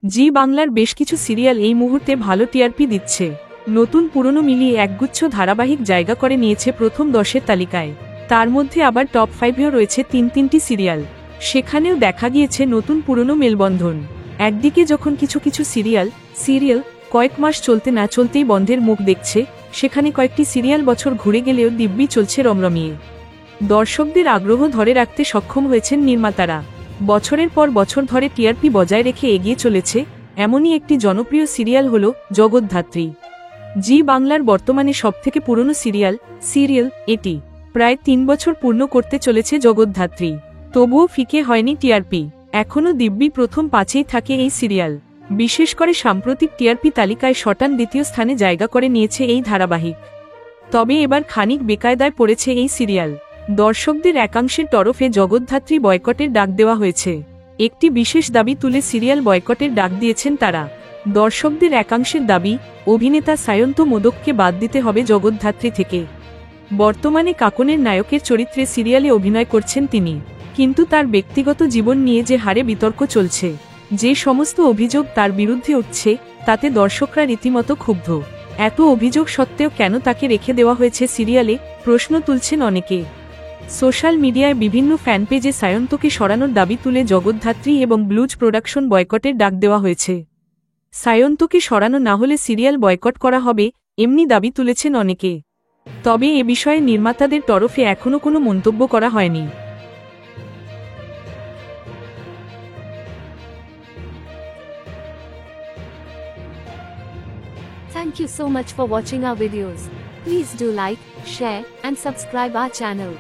জি বাংলার বেশ কিছু সিরিয়াল এই মুহূর্তে ভালো টিআরপি দিচ্ছে। নতুন পুরনো মিলিয়ে একগুচ্ছ ধারাবাহিক জায়গা করে নিয়েছে প্রথম 10-এর তালিকায়। তার মধ্যে আবার টপ 5-এও রয়েছে তিনটি সিরিয়াল। সেখানেও দেখা গিয়েছে নতুন পুরনো মেলবন্ধন। একদিকে যখন কিছু কিছু সিরিয়াল কয়েক মাস চলতে না চলতেই বন্ধের মুখ দেখছে, সেখানে কয়েকটি সিরিয়াল বছর ঘুরে গেলেও দিব্যি চলছে রমরমিয়ে। দর্শকদের আগ্রহ ধরে রাখতে সক্ষম হয়েছেন নির্মাতারা। বছরের পর বছর ধরে টিআরপি বজায় রেখে এগিয়ে চলেছে এমনই একটি জনপ্রিয় সিরিয়াল হল জগদ্ধাত্রী। জি বাংলার বর্তমানে সবথেকে পুরনো সিরিয়াল এটি। প্রায় 3 বছর পূর্ণ করতে চলেছে জগদ্ধাত্রী। তবুও ফিকে হয়নি টিআরপি। এখনও দিব্যি প্রথম 5-এই থাকে এই সিরিয়াল। বিশেষ করে সাম্প্রতিক টিআরপি তালিকায় শটান দ্বিতীয় স্থানে জায়গা করে নিয়েছে এই ধারাবাহিক। তবে এবার খানিক বেকায়দায় পড়েছে এই সিরিয়াল। দর্শকদের একাংশের তরফে জগদ্ধাত্রী বয়কটের ডাক দেওয়া হয়েছে। একটি বিশেষ দাবি তুলে সিরিয়াল বয়কটের ডাক দিয়েছেন তারা। দর্শকদের একাংশের দাবি, অভিনেতা সায়ন্ত মোদককে বাদ দিতে হবে জগদ্ধাত্রী থেকে। বর্তমানে কাকনের নায়কের চরিত্রে সিরিয়ালে অভিনয় করছেন তিনি, কিন্তু তার ব্যক্তিগত জীবন নিয়ে যে হারে বিতর্ক চলছে, যে সমস্ত অভিযোগ তার বিরুদ্ধে উঠছে, তাতে দর্শকরা রীতিমতো ক্ষুব্ধ। এত অভিযোগ সত্ত্বেও কেন তাকে রেখে দেওয়া হয়েছে সিরিয়ালে, প্রশ্ন তুলছেন অনেকে। সোশ্যাল মিডিয়ায় বিভিন্ন ফ্যান পেজে সায়ন্তকে সরানোর দাবি তুলে জগদ্ধাত্রী এবং ব্লুজ প্রোডাকশন বয়কটের ডাক দেওয়া হয়েছে। সায়ন্তকে সরানো না হলে সিরিয়াল বয়কট করা হবে, এমনি দাবি তুলেছেন অনেকে। তবে এ বিষয়ে নির্মাতাদের তরফে এখনও কোনো মন্তব্য করা হয়নি। Thank you so much for watching our videos. Please do like, share, and subscribe our channel.